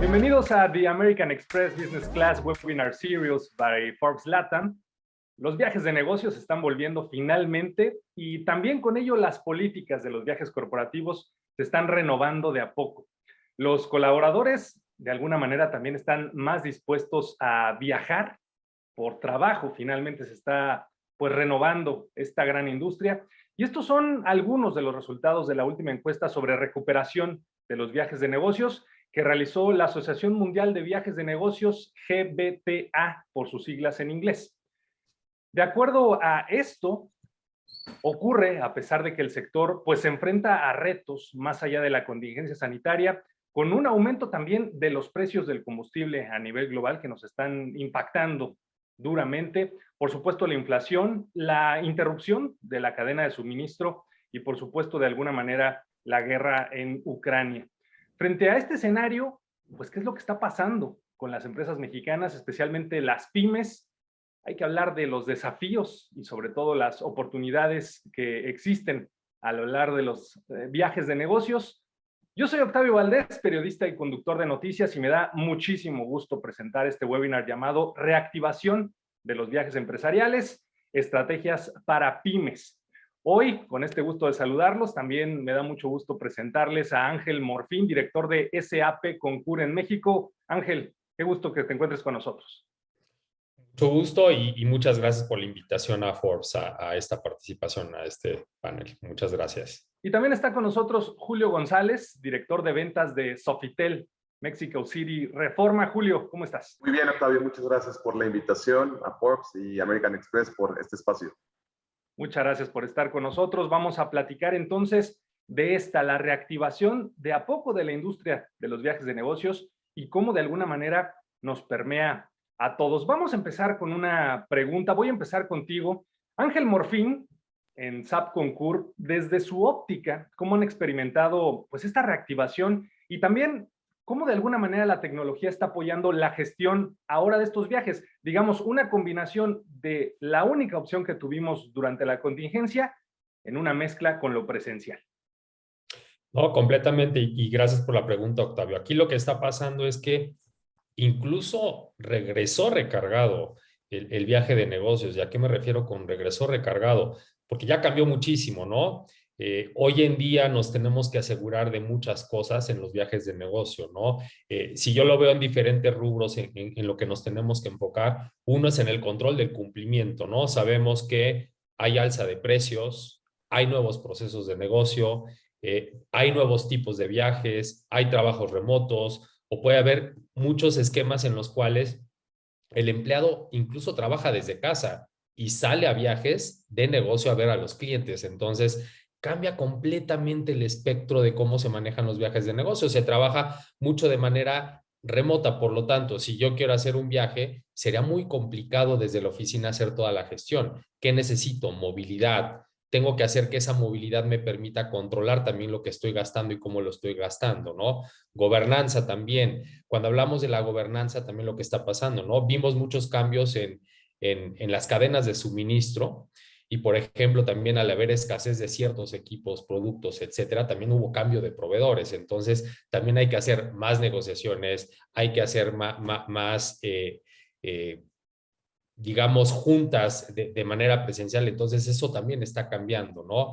Bienvenidos a The American Express Business Class Webinar Series by Forbes LATAM. Los viajes de negocios se están volviendo finalmente y también con ello las políticas de los viajes corporativos se están renovando de a poco. Los colaboradores de alguna manera también están más dispuestos a viajar por trabajo. Finalmente se está pues renovando esta gran industria y estos son algunos de los resultados de la última encuesta sobre recuperación de los viajes de negocios que realizó la Asociación Mundial de Viajes de Negocios, GBTA, por sus siglas en inglés. De acuerdo a esto, ocurre a pesar de que el sector pues se enfrenta a retos más allá de la contingencia sanitaria, con un aumento también de los precios del combustible a nivel global que nos están impactando duramente. Por supuesto, la inflación, la interrupción de la cadena de suministro y por supuesto, de alguna manera, la guerra en Ucrania. Frente a este escenario, pues, ¿qué es lo que está pasando con las empresas mexicanas, especialmente las pymes? Hay que hablar de los desafíos y sobre todo las oportunidades que existen a lo largo de los viajes de negocios. Yo soy Octavio Valdés, periodista y conductor de noticias, y me da muchísimo gusto presentar este webinar llamado Reactivación de los viajes empresariales, estrategias para pymes. Hoy, con este gusto de saludarlos, también me da mucho gusto presentarles a Ángel Morfín, director de SAP Concur en México. Ángel, qué gusto que te encuentres con nosotros. Mucho gusto y muchas gracias por la invitación a Forbes a esta participación, a este panel. Muchas gracias. Y también está con nosotros Julio González, director de ventas de Sofitel, Mexico City Reforma. Julio, ¿cómo estás? Muy bien, Octavio. Muchas gracias por la invitación a Forbes y American Express por este espacio. Muchas gracias por estar con nosotros. Vamos a platicar entonces de la reactivación de a poco de la industria de los viajes de negocios y cómo de alguna manera nos permea a todos. Vamos a empezar con una pregunta. Voy a empezar contigo. Ángel Morfín, en SAP Concur, desde su óptica, ¿cómo han experimentado pues esta reactivación y también cómo de alguna manera la tecnología está apoyando la gestión ahora de estos viajes? Digamos, una combinación de la única opción que tuvimos durante la contingencia en una mezcla con lo presencial. No, completamente, y gracias por la pregunta, Octavio. Aquí lo que está pasando es que incluso regresó recargado el viaje de negocios. ¿Y a qué me refiero con regresó recargado? Porque ya cambió muchísimo, ¿no? Hoy en día nos tenemos que asegurar de muchas cosas en los viajes de negocio, ¿no? Si yo lo veo en diferentes rubros en lo que nos tenemos que enfocar, uno es en el control del cumplimiento, ¿no? Sabemos que hay alza de precios, hay nuevos procesos de negocio, hay nuevos tipos de viajes, hay trabajos remotos, o puede haber muchos esquemas en los cuales el empleado incluso trabaja desde casa y sale a viajes de negocio a ver a los clientes. Entonces, cambia completamente el espectro de cómo se manejan los viajes de negocio. Se trabaja mucho de manera remota, por lo tanto, si yo quiero hacer un viaje, sería muy complicado desde la oficina hacer toda la gestión. ¿Qué necesito? Movilidad. Tengo que hacer que esa movilidad me permita controlar también lo que estoy gastando y cómo lo estoy gastando, ¿no? Gobernanza también. Cuando hablamos de la gobernanza, también lo que está pasando, ¿no? Vimos muchos cambios en las cadenas de suministro y, por ejemplo, también al haber escasez de ciertos equipos, productos, etcétera, también hubo cambio de proveedores. Entonces, también hay que hacer más negociaciones, hay que hacer más digamos, juntas de manera presencial. Entonces, eso también está cambiando, ¿no?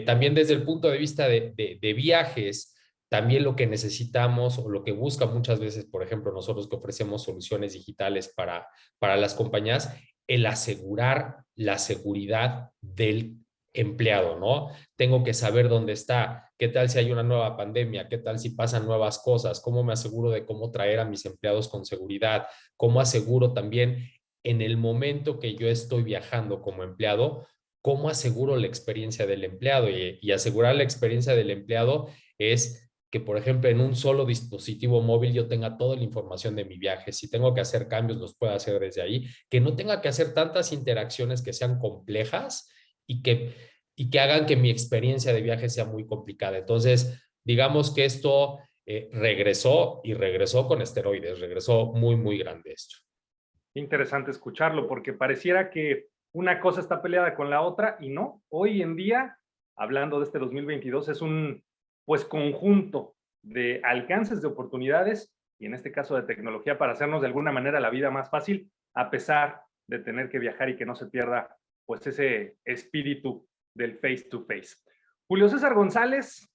También desde el punto de vista de viajes, también lo que necesitamos o lo que busca muchas veces, por ejemplo, nosotros que ofrecemos soluciones digitales para las compañías, el asegurar la seguridad del empleado, ¿no? Tengo que saber dónde está, qué tal si hay una nueva pandemia, qué tal si pasan nuevas cosas, cómo me aseguro de cómo traer a mis empleados con seguridad, cómo aseguro también en el momento que yo estoy viajando como empleado, cómo aseguro la experiencia del empleado. Y asegurar la experiencia del empleado es que, por ejemplo, en un solo dispositivo móvil yo tenga toda la información de mi viaje. Si tengo que hacer cambios, los puedo hacer desde ahí. Que no tenga que hacer tantas interacciones que sean complejas y que hagan que mi experiencia de viaje sea muy complicada. Entonces, digamos que esto regresó y regresó con esteroides, regresó muy, muy grande esto. Interesante escucharlo, porque pareciera que una cosa está peleada con la otra y no. Hoy en día, hablando de este 2022, es un pues conjunto de alcances de oportunidades y en este caso de tecnología para hacernos de alguna manera la vida más fácil, a pesar de tener que viajar y que no se pierda pues ese espíritu del face to face. Julio César González,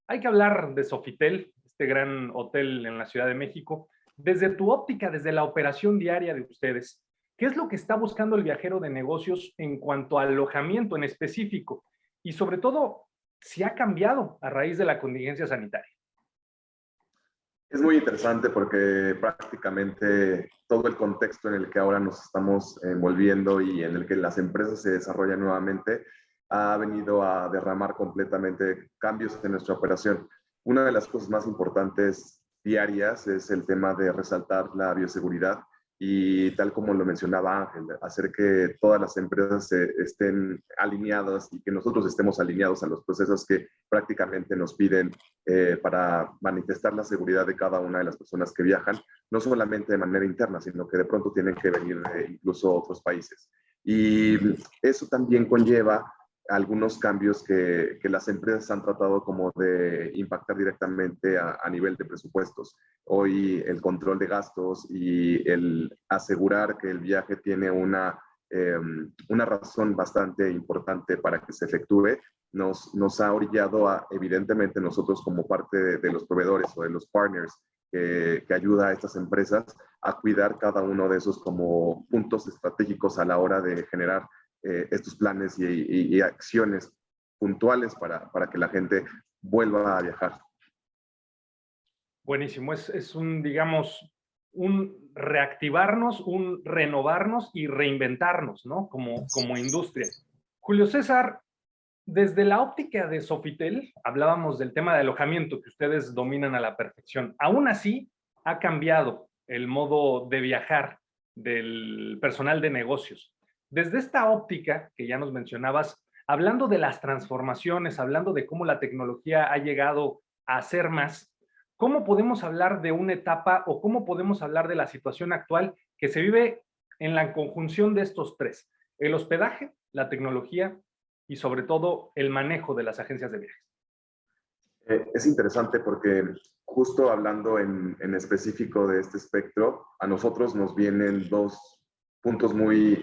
hay que hablar de Sofitel, este gran hotel en la Ciudad de México. Desde tu óptica, desde la operación diaria de ustedes, ¿qué es lo que está buscando el viajero de negocios en cuanto a alojamiento en específico? Y sobre todo, si ha cambiado a raíz de la contingencia sanitaria. Es muy interesante porque prácticamente todo el contexto en el que ahora nos estamos envolviendo y en el que las empresas se desarrollan nuevamente ha venido a derramar completamente cambios en nuestra operación. Una de las cosas más importantes diarias es el tema de resaltar la bioseguridad y tal como lo mencionaba Ángel, hacer que todas las empresas estén alineadas y que nosotros estemos alineados a los procesos que prácticamente nos piden para manifestar la seguridad de cada una de las personas que viajan, no solamente de manera interna, sino que de pronto tienen que venir de incluso otros países. Y eso también conlleva algunos cambios que las empresas han tratado como de impactar directamente a nivel de presupuestos. Hoy el control de gastos y el asegurar que el viaje tiene una razón bastante importante para que se efectúe, nos ha orillado a, evidentemente, nosotros como parte de los proveedores o de los partners que ayuda a estas empresas a cuidar cada uno de esos como puntos estratégicos a la hora de generar estos planes y acciones puntuales para que la gente vuelva a viajar. Buenísimo, es un, digamos, un reactivarnos, un renovarnos y reinventarnos, ¿no? Como industria. Julio César, desde la óptica de Sofitel, hablábamos del tema de alojamiento que ustedes dominan a la perfección. Aún así, ha cambiado el modo de viajar del personal de negocios. Desde esta óptica que ya nos mencionabas, hablando de las transformaciones, hablando de cómo la tecnología ha llegado a hacer más, ¿cómo podemos hablar de una etapa o cómo podemos hablar de la situación actual que se vive en la conjunción de estos tres? El hospedaje, la tecnología y sobre todo el manejo de las agencias de viajes. Es interesante porque justo hablando en específico de este espectro, a nosotros nos vienen dos puntos muy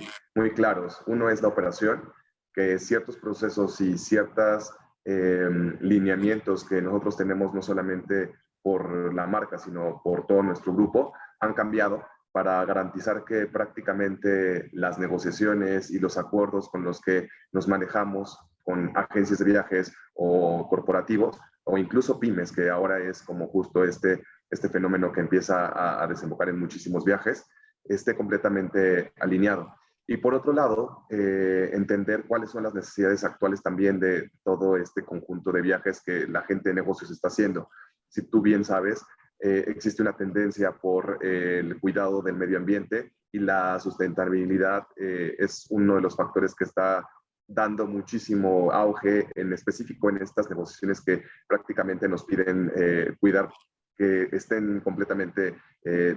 claros. Uno es la operación, que ciertos procesos y ciertos lineamientos que nosotros tenemos no solamente por la marca, sino por todo nuestro grupo, han cambiado para garantizar que prácticamente las negociaciones y los acuerdos con los que nos manejamos con agencias de viajes o corporativos o incluso pymes, que ahora es como justo este fenómeno que empieza a desembocar en muchísimos viajes, esté completamente alineado. Y por otro lado, entender cuáles son las necesidades actuales también de todo este conjunto de viajes que la gente de negocios está haciendo. Si tú bien sabes, existe una tendencia por el cuidado del medio ambiente y la sustentabilidad es uno de los factores que está dando muchísimo auge, en específico en estas negociaciones que prácticamente nos piden cuidar que estén completamente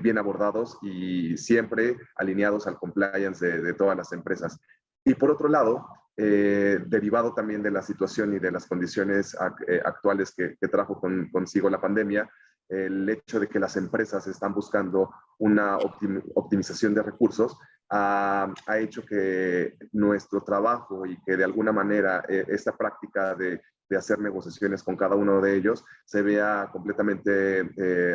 bien abordados y siempre alineados al compliance de todas las empresas. Y por otro lado, derivado también de la situación y de las condiciones actuales que trajo consigo la pandemia, el hecho de que las empresas están buscando una optimización de recursos ha hecho que nuestro trabajo y que de alguna manera esta práctica de hacer negociaciones con cada uno de ellos se vea completamente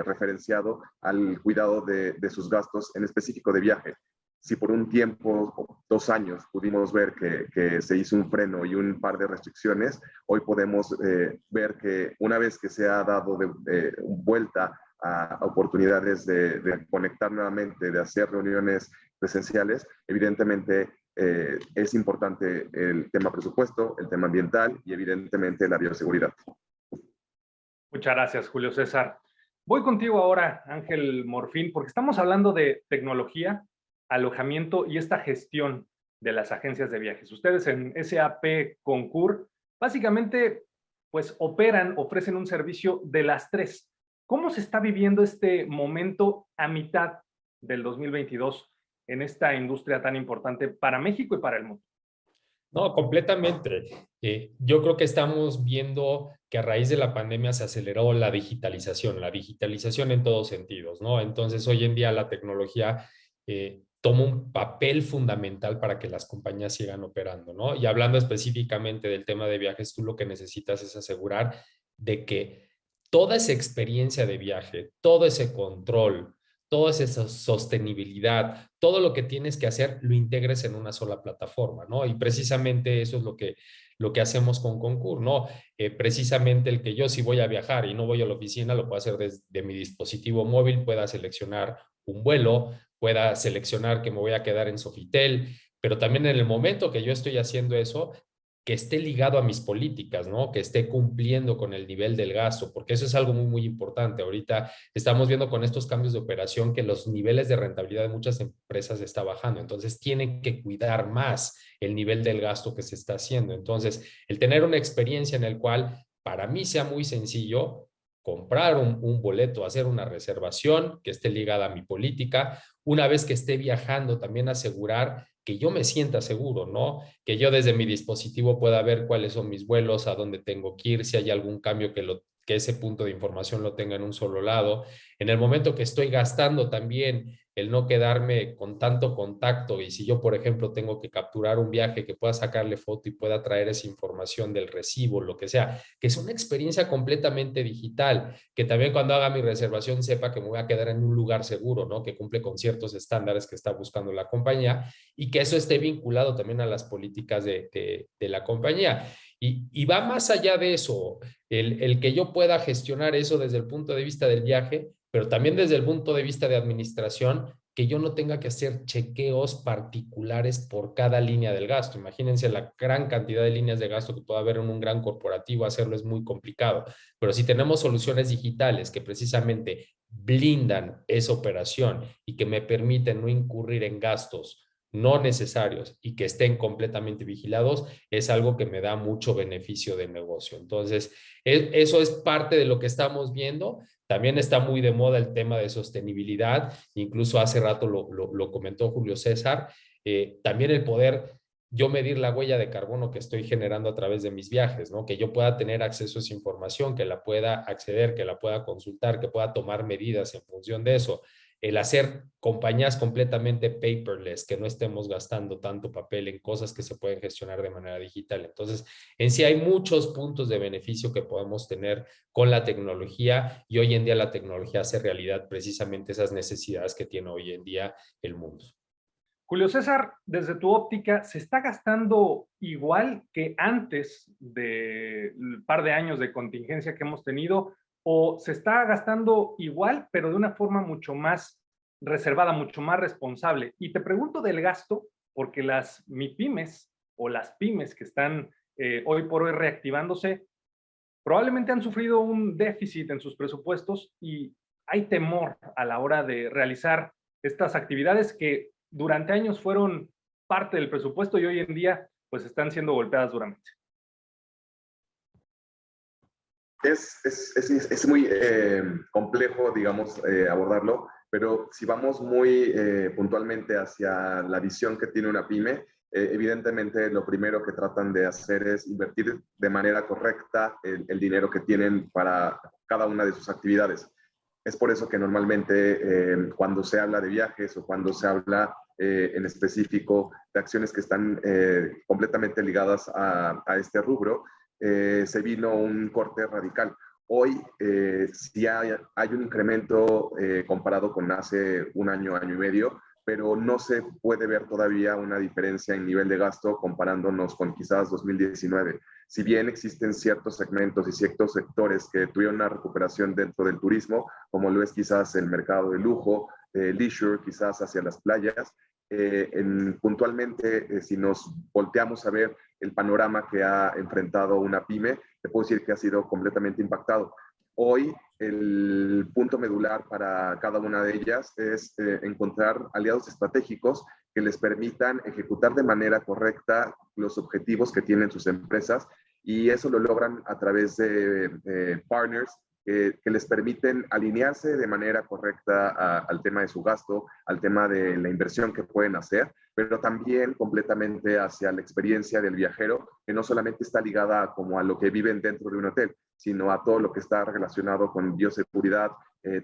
referenciado al cuidado de sus gastos, en específico de viaje. Si por un tiempo, 2 años, pudimos ver que se hizo un freno y un par de restricciones, hoy podemos ver que una vez que se ha dado vuelta a oportunidades de conectar nuevamente, de hacer reuniones presenciales, evidentemente es importante el tema presupuesto, el tema ambiental y evidentemente la bioseguridad. Muchas gracias, Julio César. Voy contigo ahora, Ángel Morfín, porque estamos hablando de tecnología, alojamiento y esta gestión de las agencias de viajes. Ustedes en SAP Concur básicamente pues operan, ofrecen un servicio de las tres. ¿Cómo se está viviendo este momento a mitad del 2022 en esta industria tan importante para México y para el mundo. No, completamente. Yo creo que estamos viendo que a raíz de la pandemia se aceleró la digitalización en todos sentidos, ¿no? Entonces, hoy en día la tecnología toma un papel fundamental para que las compañías sigan operando, ¿no? Y hablando específicamente del tema de viajes, tú lo que necesitas es asegurar de que toda esa experiencia de viaje, todo ese control, toda esa sostenibilidad, todo lo que tienes que hacer, lo integres en una sola plataforma, ¿no? Y precisamente eso es lo que hacemos con Concur, ¿no? Precisamente el que yo si voy a viajar y no voy a la oficina, lo puedo hacer desde mi dispositivo móvil, pueda seleccionar un vuelo, pueda seleccionar que me voy a quedar en Sofitel, pero también en el momento que yo estoy haciendo eso, que esté ligado a mis políticas, ¿no? Que esté cumpliendo con el nivel del gasto, porque eso es algo muy, muy importante. Ahorita estamos viendo con estos cambios de operación que los niveles de rentabilidad de muchas empresas está bajando, entonces tienen que cuidar más el nivel del gasto que se está haciendo. Entonces, el tener una experiencia en el cual para mí sea muy sencillo comprar un boleto, hacer una reservación que esté ligada a mi política, una vez que esté viajando, también asegurar que yo me sienta seguro, ¿no? Que yo desde mi dispositivo pueda ver cuáles son mis vuelos, a dónde tengo que ir, si hay algún cambio que ese punto de información lo tenga en un solo lado. En el momento que estoy gastando también, el no quedarme con tanto contacto y si yo, por ejemplo, tengo que capturar un viaje, que pueda sacarle foto y pueda traer esa información del recibo, lo que sea, que es una experiencia completamente digital, que también cuando haga mi reservación sepa que me voy a quedar en un lugar seguro, ¿no? Que cumple con ciertos estándares que está buscando la compañía y que eso esté vinculado también a las políticas de la compañía. Y va más allá de eso, el que yo pueda gestionar eso desde el punto de vista del viaje, pero también desde el punto de vista de administración, que yo no tenga que hacer chequeos particulares por cada línea del gasto. Imagínense la gran cantidad de líneas de gasto que puede haber en un gran corporativo, hacerlo es muy complicado. Pero si tenemos soluciones digitales que precisamente blindan esa operación y que me permiten no incurrir en gastos no necesarios y que estén completamente vigilados, es algo que me da mucho beneficio de negocio. Entonces, eso es parte de lo que estamos viendo. También está muy de moda el tema de sostenibilidad, incluso hace rato lo comentó Julio César, también el poder yo medir la huella de carbono que estoy generando a través de mis viajes, ¿no? Que yo pueda tener acceso a esa información, que la pueda acceder, que la pueda consultar, que pueda tomar medidas en función de eso. El hacer compañías completamente paperless, que no estemos gastando tanto papel en cosas que se pueden gestionar de manera digital. Entonces, en sí hay muchos puntos de beneficio que podemos tener con la tecnología y hoy en día la tecnología hace realidad precisamente esas necesidades que tiene hoy en día el mundo. Julio César, desde tu óptica, ¿se está gastando igual que antes del par de años de contingencia que hemos tenido? ¿O se está gastando igual, pero de una forma mucho más reservada, mucho más responsable? Y te pregunto del gasto, porque las MIPYMES o las pymes que están hoy por hoy reactivándose, probablemente han sufrido un déficit en sus presupuestos y hay temor a la hora de realizar estas actividades que durante años fueron parte del presupuesto y hoy en día pues están siendo golpeadas duramente. Es muy complejo, digamos, abordarlo, pero si vamos muy puntualmente hacia la visión que tiene una pyme, evidentemente lo primero que tratan de hacer es invertir de manera correcta el dinero que tienen para cada una de sus actividades. Es por eso que normalmente cuando se habla de viajes o cuando se habla en específico de acciones que están completamente ligadas a este rubro, se vino un corte radical. Hoy sí hay un incremento comparado con hace un año, año y medio, pero no se puede ver todavía una diferencia en nivel de gasto comparándonos con quizás 2019. Si bien existen ciertos segmentos y ciertos sectores que tuvieron una recuperación dentro del turismo, como lo es quizás el mercado de lujo, leisure, quizás hacia las playas, puntualmente, si nos volteamos a ver el panorama que ha enfrentado una pyme, te puedo decir que ha sido completamente impactado. Hoy, el punto medular para cada una de ellas es encontrar aliados estratégicos que les permitan ejecutar de manera correcta los objetivos que tienen sus empresas y eso lo logran a través de partners que les permiten alinearse de manera correcta al tema de su gasto, al tema de la inversión que pueden hacer, pero también completamente hacia la experiencia del viajero, que no solamente está ligada como a lo que viven dentro de un hotel, sino a todo lo que está relacionado con bioseguridad,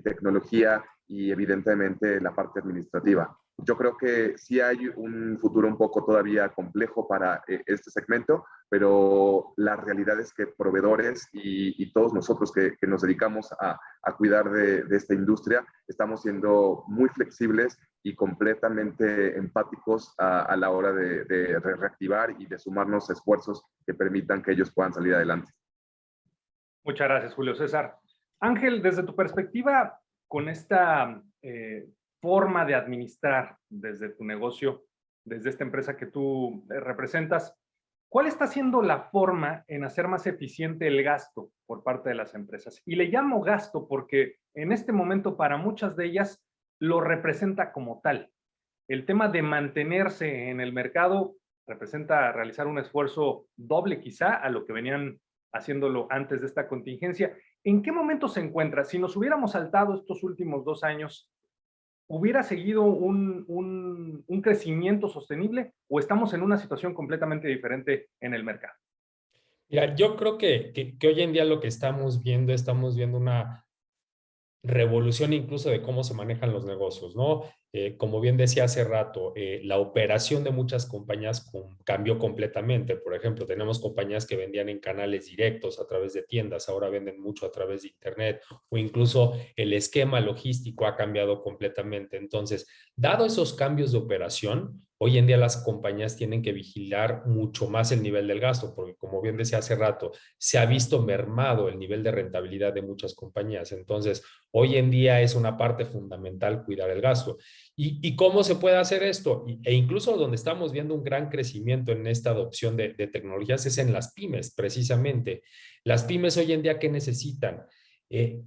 tecnología y evidentemente la parte administrativa. Yo creo que sí hay un futuro un poco todavía complejo para este segmento, pero la realidad es que proveedores y todos nosotros que nos dedicamos a cuidar de esta industria, estamos siendo muy flexibles y completamente empáticos a la hora de reactivar y de sumarnos esfuerzos que permitan que ellos puedan salir adelante. Muchas gracias, Julio César. Ángel, desde tu perspectiva, con esta forma de administrar desde tu negocio, desde esta empresa que tú representas, ¿cuál está siendo la forma en hacer más eficiente el gasto por parte de las empresas? Y le llamo gasto porque en este momento para muchas de ellas lo representa como tal. El tema de mantenerse en el mercado representa realizar un esfuerzo doble quizá a lo que venían haciéndolo antes de esta contingencia. ¿En qué momento se encuentra? Si nos hubiéramos saltado estos últimos 2 años, ¿hubiera seguido un crecimiento sostenible o estamos en una situación completamente diferente en el mercado? Mira, yo creo que hoy en día lo que estamos viendo una revolución incluso de cómo se manejan los negocios, ¿no? Como bien decía hace rato, la operación de muchas compañías cambió completamente. Por ejemplo, tenemos compañías que vendían en canales directos a través de tiendas, ahora venden mucho a través de internet, o incluso el esquema logístico ha cambiado completamente. Entonces, dado esos cambios de operación, hoy en día las compañías tienen que vigilar mucho más el nivel del gasto, porque como bien decía hace rato, se ha visto mermado el nivel de rentabilidad de muchas compañías. Entonces, hoy en día es una parte fundamental cuidar el gasto. ¿Y cómo se puede hacer esto? E incluso donde estamos viendo un gran crecimiento en esta adopción de tecnologías es en las pymes, precisamente. Las pymes hoy en día, ¿qué necesitan?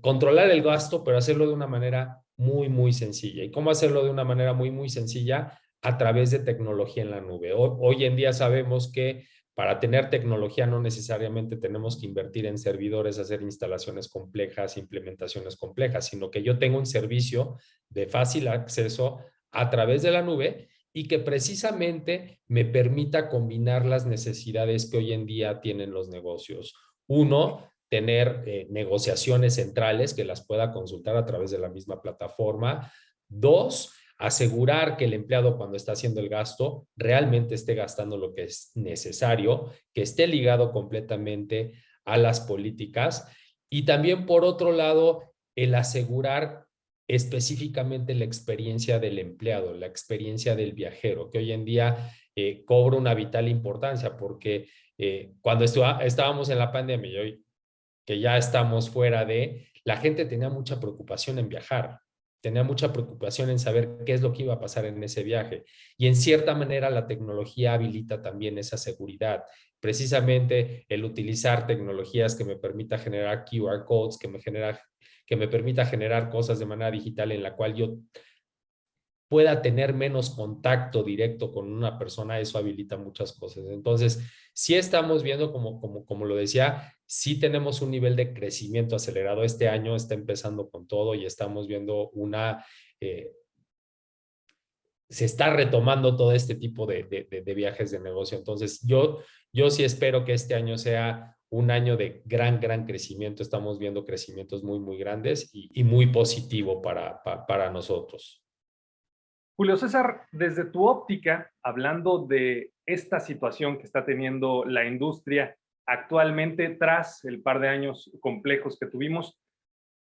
Controlar el gasto, pero hacerlo de una manera muy, muy sencilla. ¿Y cómo hacerlo de una manera muy, muy sencilla? A través de tecnología en la nube. Hoy en día sabemos que para tener tecnología no necesariamente tenemos que invertir en servidores, hacer instalaciones complejas, implementaciones complejas, sino que yo tengo un servicio de fácil acceso a través de la nube y que precisamente me permita combinar las necesidades que hoy en día tienen los negocios. Uno, tener negociaciones centrales que las pueda consultar a través de la misma plataforma. Dos, asegurar que el empleado cuando está haciendo el gasto realmente esté gastando lo que es necesario, que esté ligado completamente a las políticas y también por otro lado el asegurar específicamente la experiencia del empleado, la experiencia del viajero, que hoy en día cobra una vital importancia porque cuando estábamos en la pandemia y hoy que ya estamos fuera la gente tenía mucha preocupación en viajar. Tenía mucha preocupación en saber qué es lo que iba a pasar en ese viaje. Y en cierta manera la tecnología habilita también esa seguridad. Precisamente el utilizar tecnologías que me permita generar QR codes, que me permita generar cosas de manera digital en la cual yo pueda tener menos contacto directo con una persona, eso habilita muchas cosas. Entonces, sí estamos viendo, como lo decía, sí tenemos un nivel de crecimiento acelerado. Este año está empezando con todo y estamos viendo se está retomando todo este tipo de viajes de negocio. Entonces, yo sí espero que este año sea un año de gran crecimiento. Estamos viendo crecimientos muy, muy grandes y muy positivo para nosotros. Julio César, desde tu óptica, hablando de esta situación que está teniendo la industria actualmente tras el par de años complejos que tuvimos,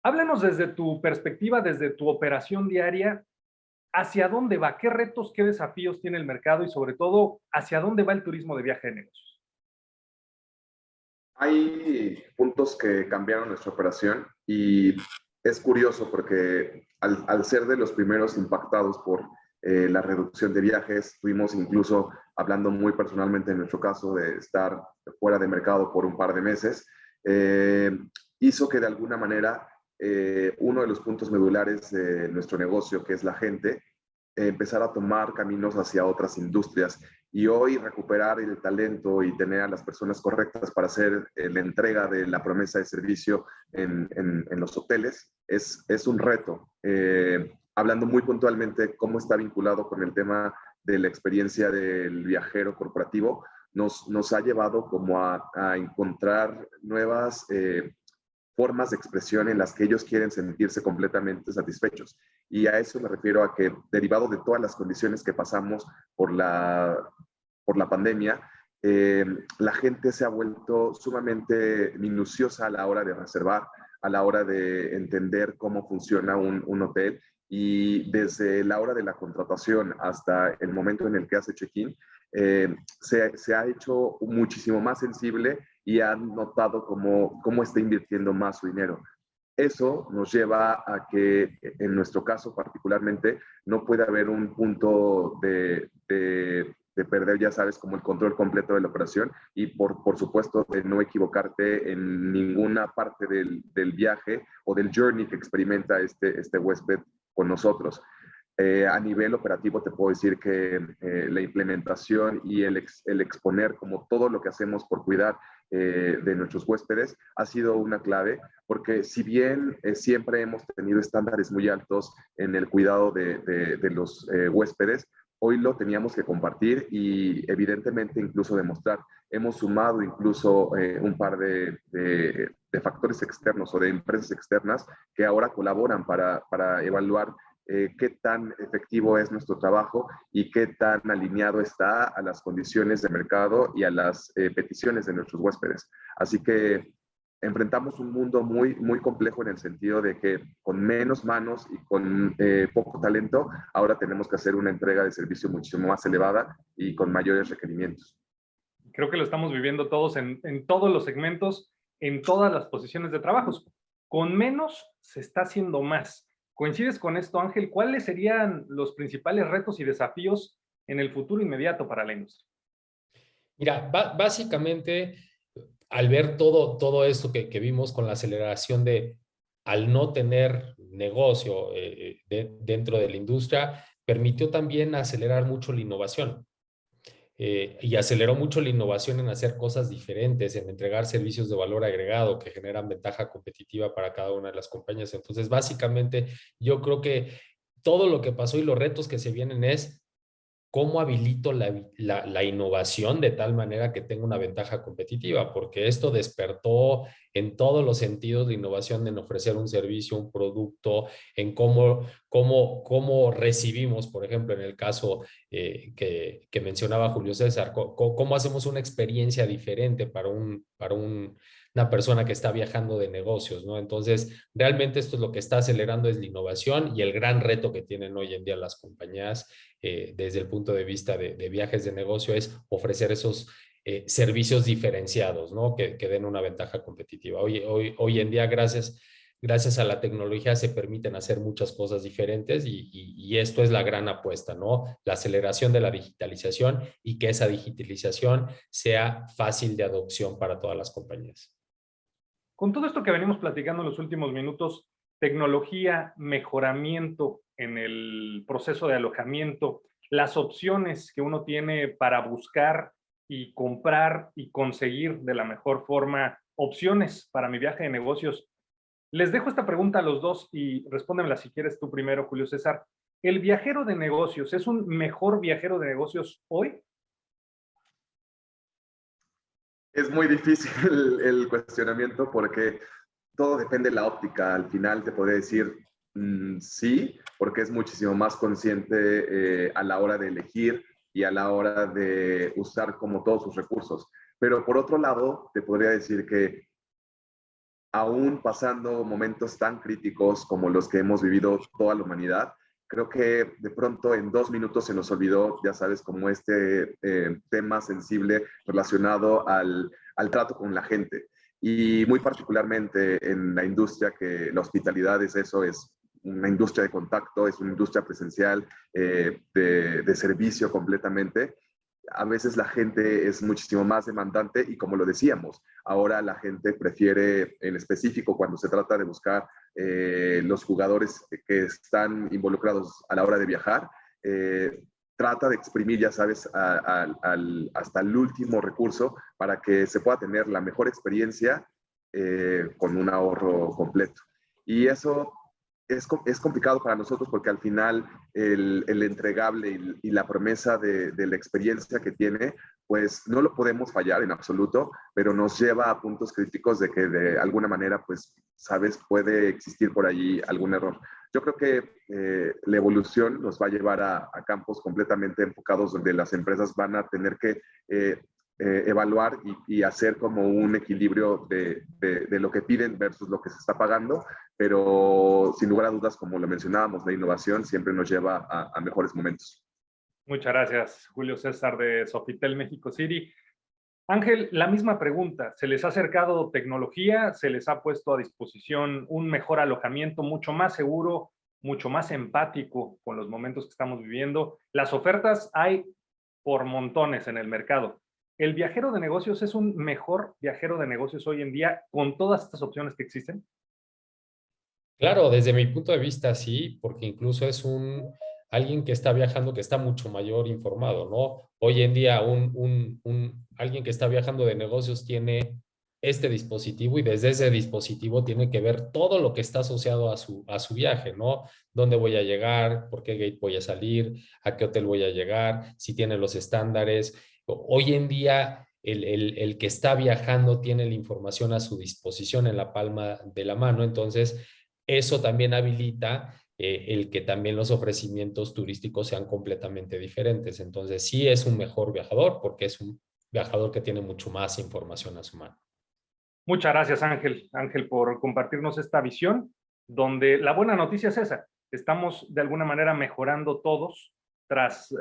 háblanos desde tu perspectiva, desde tu operación diaria, ¿hacia dónde va? ¿Qué retos, qué desafíos tiene el mercado y sobre todo, hacia dónde va el turismo de viaje de negocios? Hay puntos que cambiaron nuestra operación y es curioso porque al ser de los primeros impactados por la reducción de viajes, estuvimos incluso hablando muy personalmente en nuestro caso de estar fuera de mercado por un par de meses, hizo que de alguna manera uno de los puntos medulares de nuestro negocio, que es la gente, empezar a tomar caminos hacia otras industrias. Y hoy recuperar el talento y tener a las personas correctas para hacer la entrega de la promesa de servicio en los hoteles es un reto. Hablando muy puntualmente cómo está vinculado con el tema de la experiencia del viajero corporativo, nos ha llevado como a encontrar nuevas formas de expresión en las que ellos quieren sentirse completamente satisfechos. Y a eso me refiero a que, derivado de todas las condiciones que pasamos por la pandemia, la gente se ha vuelto sumamente minuciosa a la hora de reservar, a la hora de entender cómo funciona un hotel, y desde la hora de la contratación hasta el momento en el que hace check-in, se ha hecho muchísimo más sensible y han notado cómo está invirtiendo más su dinero. Eso nos lleva a que, en nuestro caso particularmente, no puede haber un punto de perder, ya sabes, como el control completo de la operación, y por supuesto de no equivocarte en ninguna parte del viaje o del journey que experimenta este huésped con nosotros. A nivel operativo te puedo decir que la implementación y el exponer como todo lo que hacemos por cuidar de nuestros huéspedes ha sido una clave, porque si bien siempre hemos tenido estándares muy altos en el cuidado de los huéspedes, hoy lo teníamos que compartir y evidentemente incluso demostrar. Hemos sumado incluso un par de factores externos o de empresas externas que ahora colaboran para evaluar qué tan efectivo es nuestro trabajo y qué tan alineado está a las condiciones de mercado y a las peticiones de nuestros huéspedes. Así que enfrentamos un mundo muy, muy complejo en el sentido de que con menos manos y con poco talento, ahora tenemos que hacer una entrega de servicio muchísimo más elevada y con mayores requerimientos. Creo que lo estamos viviendo todos en todos los segmentos, en todas las posiciones de trabajos. Con menos se está haciendo más. ¿Coincides con esto, Ángel? ¿Cuáles serían los principales retos y desafíos en el futuro inmediato para la industria? Mira, básicamente, al ver todo esto que vimos con la aceleración al no tener negocio dentro de la industria, permitió también acelerar mucho la innovación. Y aceleró mucho la innovación en hacer cosas diferentes, en entregar servicios de valor agregado que generan ventaja competitiva para cada una de las compañías. Entonces, básicamente, yo creo que todo lo que pasó y los retos que se vienen es cómo habilito la innovación de tal manera que tenga una ventaja competitiva, porque esto despertó en todos los sentidos la innovación en ofrecer un servicio, un producto, en cómo recibimos, por ejemplo, en el caso que mencionaba Julio César, cómo hacemos una experiencia diferente para una persona que está viajando de negocios, ¿no? Entonces, realmente esto es lo que está acelerando es la innovación y el gran reto que tienen hoy en día las compañías desde el punto de vista de viajes de negocio es ofrecer esos servicios diferenciados, ¿no? Que den una ventaja competitiva. Hoy en día, gracias a la tecnología, se permiten hacer muchas cosas diferentes y esto es la gran apuesta, ¿no? La aceleración de la digitalización y que esa digitalización sea fácil de adopción para todas las compañías. Con todo esto que venimos platicando en los últimos minutos, tecnología, mejoramiento en el proceso de alojamiento, las opciones que uno tiene para buscar y comprar y conseguir de la mejor forma opciones para mi viaje de negocios. Les dejo esta pregunta a los dos y respóndemela si quieres tú primero, Julio César. ¿El viajero de negocios es un mejor viajero de negocios hoy? Es muy difícil el cuestionamiento porque todo depende de la óptica. Al final te podría decir sí, porque es muchísimo más consciente a la hora de elegir y a la hora de usar como todos sus recursos. Pero por otro lado, te podría decir que aún pasando momentos tan críticos como los que hemos vivido toda la humanidad, creo que de pronto en 2 minutos se nos olvidó, ya sabes, como este tema sensible relacionado al trato con la gente. Y muy particularmente en la industria que la hospitalidad es eso, es una industria de contacto, es una industria presencial de servicio completamente. A veces la gente es muchísimo más demandante y como lo decíamos, ahora la gente prefiere, en específico cuando se trata de buscar los jugadores que están involucrados a la hora de viajar, trata de exprimir, ya sabes, hasta el último recurso para que se pueda tener la mejor experiencia con un ahorro completo. Y eso es complicado para nosotros porque al final el entregable y la promesa de la experiencia que tiene, pues no lo podemos fallar en absoluto, pero nos lleva a puntos críticos de que de alguna manera, pues, sabes, puede existir por allí algún error. Yo creo que la evolución nos va a llevar a campos completamente enfocados donde las empresas van a tener que evaluar y hacer como un equilibrio de lo que piden versus lo que se está pagando, pero sin lugar a dudas, como lo mencionábamos, la innovación siempre nos lleva a mejores momentos. Muchas gracias, Julio César de Sofitel México City. Ángel, la misma pregunta. ¿Se les ha acercado tecnología? ¿Se les ha puesto a disposición un mejor alojamiento mucho más seguro, mucho más empático con los momentos que estamos viviendo? Las ofertas hay por montones en el mercado. ¿El viajero de negocios es un mejor viajero de negocios hoy en día con todas estas opciones que existen? Claro, desde mi punto de vista sí, porque incluso es alguien que está viajando que está mucho mayor informado, ¿no? Hoy en día alguien que está viajando de negocios tiene este dispositivo y desde ese dispositivo tiene que ver todo lo que está asociado a su viaje, ¿no? ¿Dónde voy a llegar? ¿Por qué gate voy a salir? ¿A qué hotel voy a llegar? Si tiene los estándares. Hoy en día el que está viajando tiene la información a su disposición en la palma de la mano, entonces eso también habilita el que también los ofrecimientos turísticos sean completamente diferentes. Entonces, sí es un mejor viajador porque es un viajador que tiene mucho más información a su mano. Muchas gracias, Ángel. Ángel, por compartirnos esta visión, donde la buena noticia es esa. Estamos de alguna manera mejorando todos tras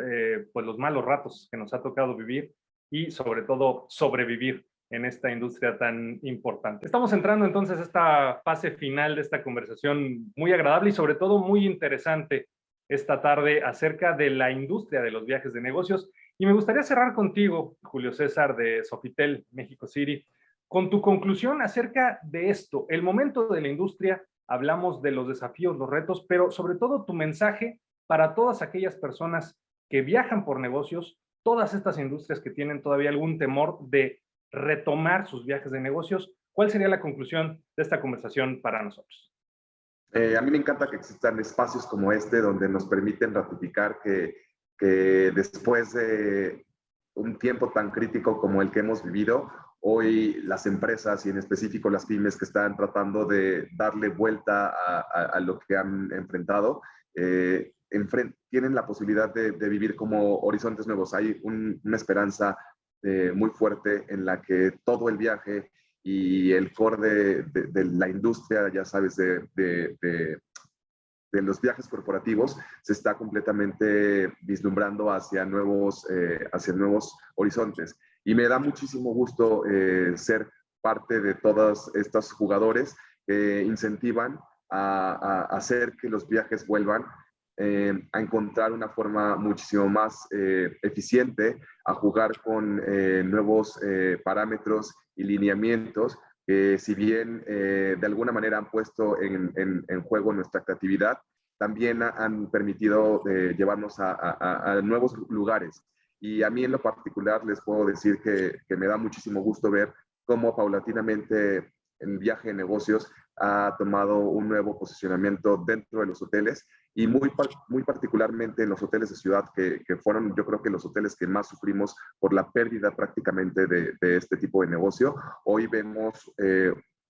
pues los malos ratos que nos ha tocado vivir y sobre todo sobrevivir en esta industria tan importante. Estamos entrando entonces a esta fase final de esta conversación muy agradable y sobre todo muy interesante esta tarde acerca de la industria de los viajes de negocios. Y me gustaría cerrar contigo, Julio César de Sofitel México City, con tu conclusión acerca de esto, el momento de la industria, hablamos de los desafíos, los retos, pero sobre todo tu mensaje para todas aquellas personas que viajan por negocios, todas estas industrias que tienen todavía algún temor de retomar sus viajes de negocios. ¿Cuál sería la conclusión de esta conversación para nosotros? A mí me encanta que existan espacios como este donde nos permiten ratificar que después de un tiempo tan crítico como el que hemos vivido, hoy las empresas y en específico las pymes que están tratando de darle vuelta a lo que han enfrentado, tienen la posibilidad de vivir como horizontes nuevos. Hay una esperanza muy fuerte en la que todo el viaje y el core de la industria, ya sabes, de los viajes corporativos se está completamente vislumbrando hacia nuevos horizontes. Y me da muchísimo gusto ser parte de todos estos jugadores que incentivan a hacer que los viajes vuelvan, a encontrar una forma muchísimo más eficiente, a jugar con nuevos parámetros y lineamientos que si bien de alguna manera han puesto en juego nuestra creatividad, también han permitido llevarnos a nuevos lugares. Y a mí en lo particular les puedo decir que me da muchísimo gusto ver cómo paulatinamente el viaje de negocios ha tomado un nuevo posicionamiento dentro de los hoteles y muy particularmente en los hoteles de ciudad que fueron yo creo que los hoteles que más sufrimos por la pérdida prácticamente de este tipo de negocio. Hoy vemos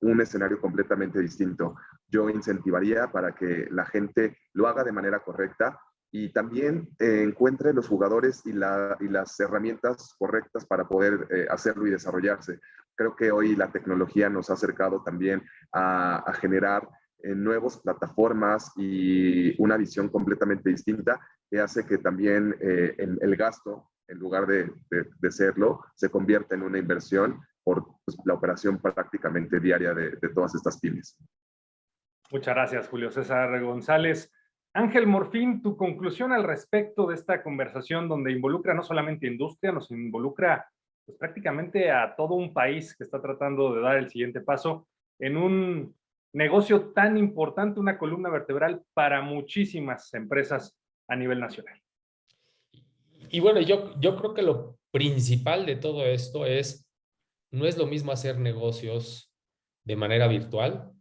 un escenario completamente distinto. Yo incentivaría para que la gente lo haga de manera correcta y también encuentre los jugadores y las herramientas correctas para poder hacerlo y desarrollarse. Creo que hoy la tecnología nos ha acercado también a generar nuevas plataformas y una visión completamente distinta que hace que también el gasto, en lugar de serlo, se convierta en una inversión por pues, la operación prácticamente diaria de todas estas pymes. Muchas gracias, Julio César González. Ángel Morfín, tu conclusión al respecto de esta conversación donde involucra no solamente industria, nos involucra pues, prácticamente a todo un país que está tratando de dar el siguiente paso en un negocio tan importante, una columna vertebral para muchísimas empresas a nivel nacional. Y bueno, yo creo que lo principal de todo esto no es lo mismo hacer negocios de manera virtual,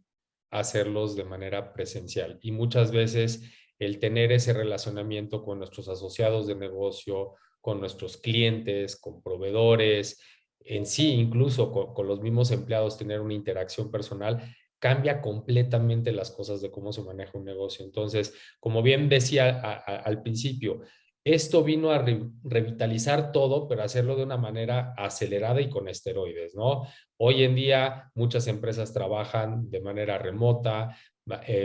hacerlos de manera presencial. Y muchas veces el tener ese relacionamiento con nuestros asociados de negocio, con nuestros clientes, con proveedores, en sí, incluso con los mismos empleados, tener una interacción personal, cambia completamente las cosas de cómo se maneja un negocio. Entonces, como bien decía al principio, esto vino a revitalizar todo, pero hacerlo de una manera acelerada y con esteroides, ¿no? Hoy en día muchas empresas trabajan de manera remota,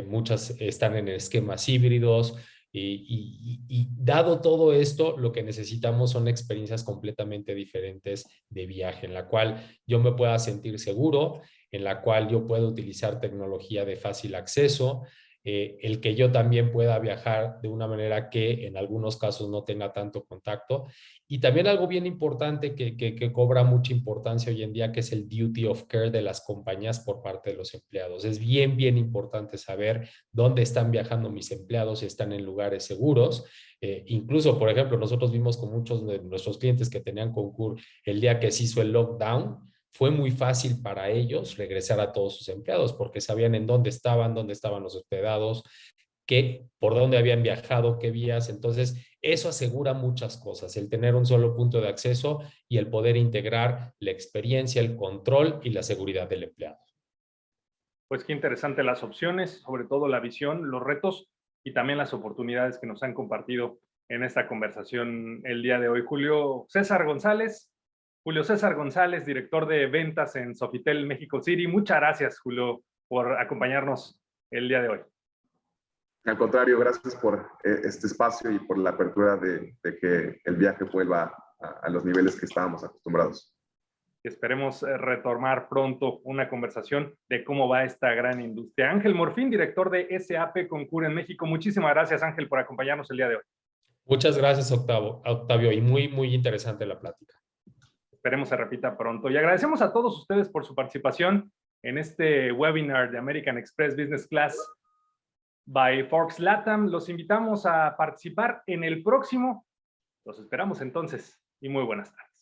muchas están en esquemas híbridos y dado todo esto, lo que necesitamos son experiencias completamente diferentes de viaje, en la cual yo me pueda sentir seguro, en la cual yo pueda utilizar tecnología de fácil acceso, el que yo también pueda viajar de una manera que en algunos casos no tenga tanto contacto. Y también algo bien importante que cobra mucha importancia hoy en día, que es el duty of care de las compañías por parte de los empleados. Es bien importante saber dónde están viajando mis empleados, si están en lugares seguros. Incluso, por ejemplo, nosotros vimos con muchos de nuestros clientes que tenían Concur el día que se hizo el lockdown, fue muy fácil para ellos regresar a todos sus empleados porque sabían en dónde estaban los hospedados, por dónde habían viajado, qué vías. Entonces, eso asegura muchas cosas, el tener un solo punto de acceso y el poder integrar la experiencia, el control y la seguridad del empleado. Pues qué interesante las opciones, sobre todo la visión, los retos y también las oportunidades que nos han compartido en esta conversación el día de hoy. Julio César González, director de ventas en Sofitel México City. Muchas gracias, Julio, por acompañarnos el día de hoy. Al contrario, gracias por este espacio y por la apertura de que el viaje vuelva a los niveles que estábamos acostumbrados. Esperemos retomar pronto una conversación de cómo va esta gran industria. Ángel Morfín, director de SAP Concur en México. Muchísimas gracias, Ángel, por acompañarnos el día de hoy. Muchas gracias, Octavio, y muy interesante la plática. Esperemos se repita pronto. Y agradecemos a todos ustedes por su participación en este webinar de American Express Business Class by Forbes LATAM. Los invitamos a participar en el próximo. Los esperamos entonces y muy buenas tardes.